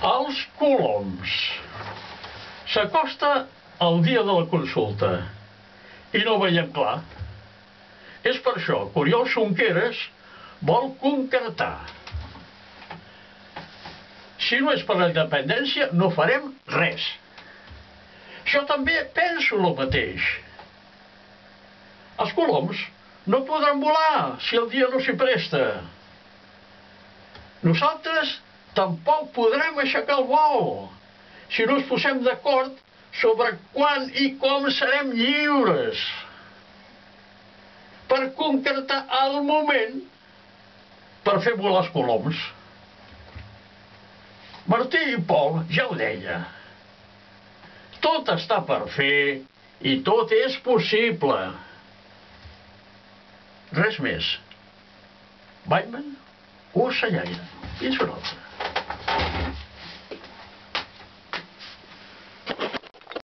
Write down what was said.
Els coloms. S'acosta el dia de la consulta i no veiem clar. És per això que Oriol Junqueras vol concretar. Si no és per la independència, no farem res. Jo també penso el mateix. Els coloms no podran volar si el dia no s'hi presta. Nosaltres tampoc podrem aixecar el vol si no ens posem d'acord sobre quan i com serem lliures per concretar el moment per fer volar els coloms. Martí i Pol ja ho deia. Tot està per fer i tot és possible. Res més. Weidmann o Sallaire. Fins una altra.